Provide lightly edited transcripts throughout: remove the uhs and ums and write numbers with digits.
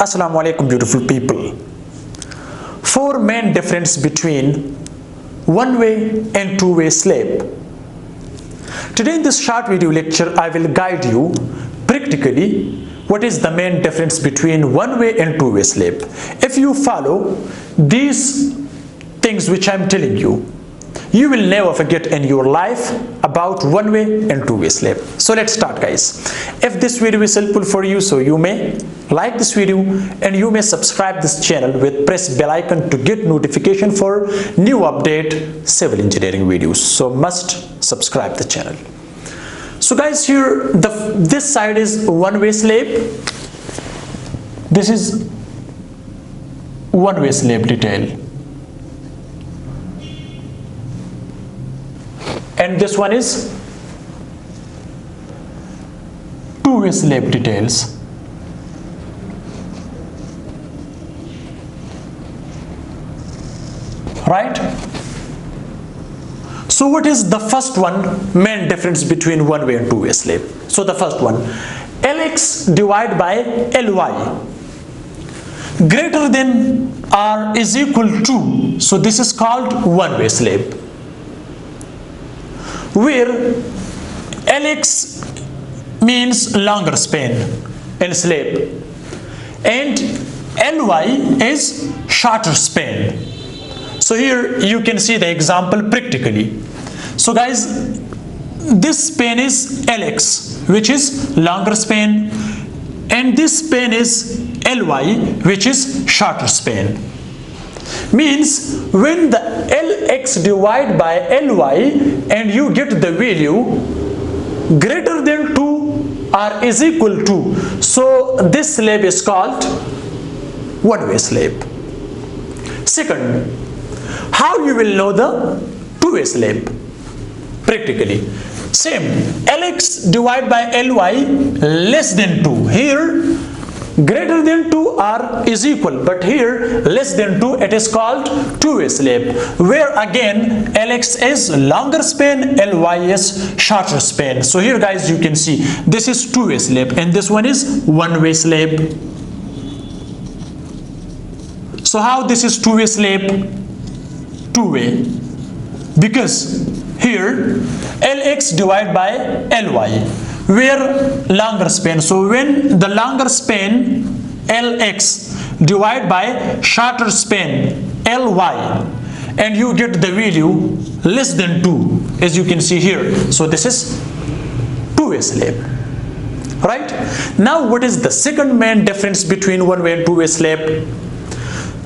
Assalamu alaikum beautiful people. Four main difference between one-way and two-way sleep. Today in this short video lecture I will guide you practically what is the main difference between one-way and two-way sleep. If you follow these things which I am telling you, you will never forget in your life about one-way and two-way sleep. So let's start, guys. If this video is helpful for you, so you may like this video and you may subscribe this channel with press bell icon to get notification for new update civil engineering videos. So must subscribe the channel. So guys, here this side is one-way sleep. This is one-way sleep detail. And this one is two-way sleep details. Right? So what is the first one main difference between one-way and two-way sleep? So the first one, Lx divided by Ly greater than or is equal to. So this is called one-way sleep, where Lx means longer span in sleep and Ly is shorter span. So here you can see the example practically. So guys, this span is Lx, which is longer span, and this span is Ly, which is shorter span. Means when the Lx divided by Ly and you get the value greater than 2 or is equal to, so this sleep is called one-way sleep. Second, how you will know the two-way sleep? Practically same, Lx divided by Ly less than 2. Here greater than 2 or is equal, but here less than 2, it is called two-way sleep, where again Lx is longer span, Ly is shorter span. So here guys you can see this is two-way sleep and this one is one-way sleep. So how this is two-way sleep? Two-way, because here Lx divided by Ly, where longer span, so when the longer span Lx divided by shorter span Ly and you get the value less than 2, as you can see here, so this is two-way sleep. Right? Now what is the second main difference between one-way and two-way sleep?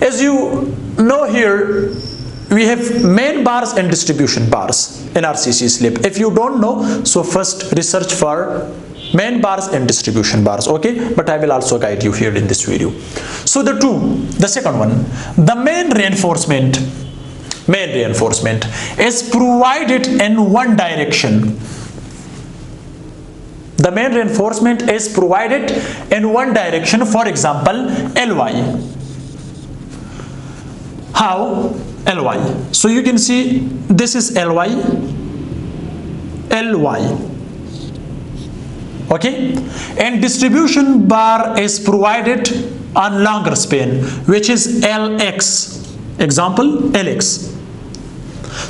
As you know, here we have main bars and distribution bars in RCC sleep. If you don't know, so first research for main bars and distribution bars, okay? But I will also guide you here in this video. So the second one, the main reinforcement is provided in one direction. The main reinforcement is provided in one direction. For example, Ly. How? Ly. So you can see this is Ly, okay, and distribution bar is provided on longer span, which is Lx. Example, Lx.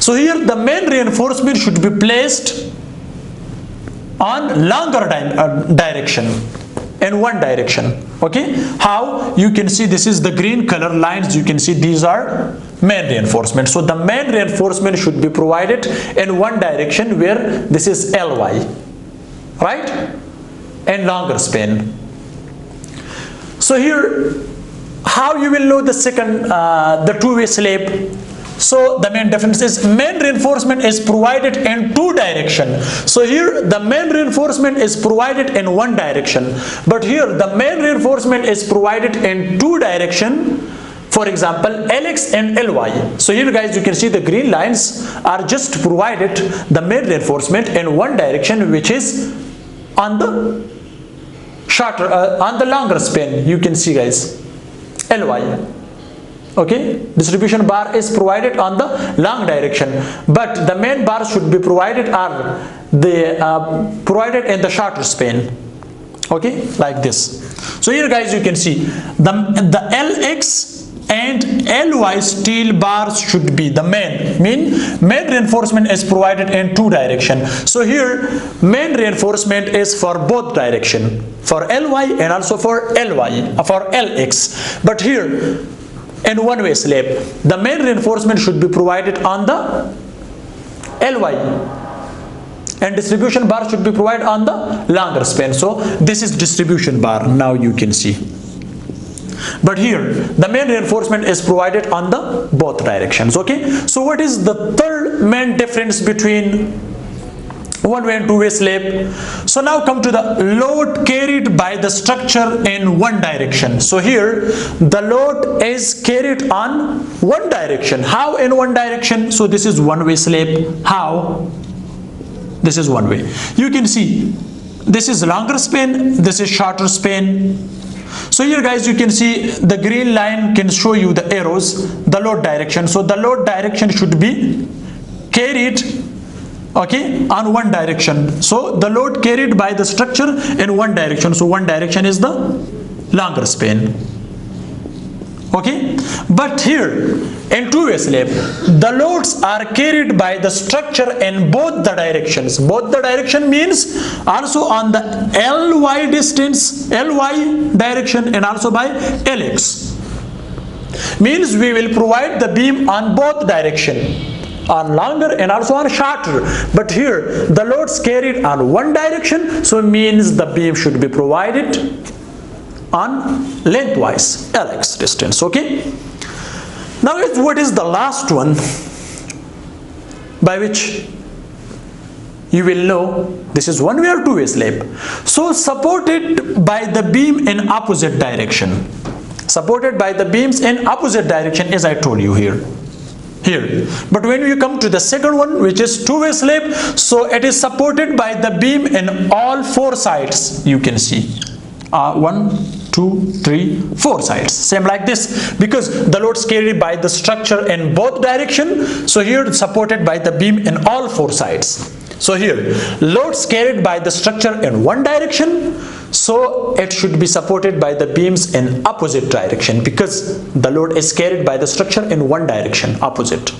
So here the main reinforcement should be placed on longer direction, in one direction. Okay, how? You can see this is the green color lines, you can see these are main reinforcement. So the main reinforcement should be provided in one direction, where this is Ly, right, and longer span. So here how you will know the second the two-way sleep? So the main difference is main reinforcement is provided in two direction. So here the main reinforcement is provided in one direction, but here the main reinforcement is provided in two direction. For example, Lx and Ly. So here guys you can see the green lines are just provided the main reinforcement in one direction, which is on the shorter on the longer span. You can see guys Ly. Okay, distribution bar is provided on the long direction, but the main bar should be provided provided in the shorter span. Okay, like this. So here guys you can see the LX and LY steel bars should be the main reinforcement is provided in two directions. So here main reinforcement is for both direction, for LY and also for LX. But here in one way slab, the main reinforcement should be provided on the LY and distribution bar should be provided on the longer span. So this is distribution bar, now you can see. But here the main reinforcement is provided on the both directions. Okay, so what is the third main difference between one-way and two-way slab? So now come to the load carried by the structure in one direction. So here the load is carried on one direction. How in one direction? So this is one-way slab. How? This is one way. You can see this is longer span, this is shorter span. So here guys you can see the green line can show you the arrows, the load direction. So the load direction should be carried, okay, on one direction. So the load carried by the structure in one direction. So one direction is the longer span. Okay, but here in two-way slab the loads are carried by the structure in both the directions. Both the direction means also on the LY distance, LY direction, and also by LX. Means we will provide the beam on both direction, on longer and also on shorter. But here the loads carried on one direction, so means the beam should be provided on lengthwise LX distance. Okay, now what is the last one by which you will know this is one way or two way slab? So supported by the beam in opposite direction, supported by the beams in opposite direction, as I told you here. But when you come to the second one, which is two-way slab, so it is supported by the beam in all four sides. You can see 1, 2, 3, 4 sides, same like this, because the loads carried by the structure in both direction. So here supported by the beam in all four sides. So here loads carried by the structure in one direction, so it should be supported by the beams in opposite direction, because the load is carried by the structure in one direction, opposite.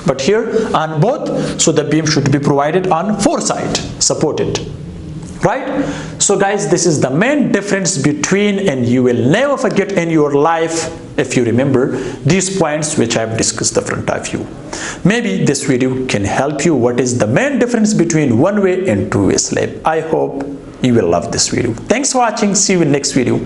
But here on both, so the beam should be provided on four sides, supported. Right? So guys, this is the main difference between, and you will never forget in your life if you remember these points which I have discussed in front of you. Maybe this video can help you what is the main difference between one-way and two-way slab. I hope you will love this video. Thanks for watching. See you in next video.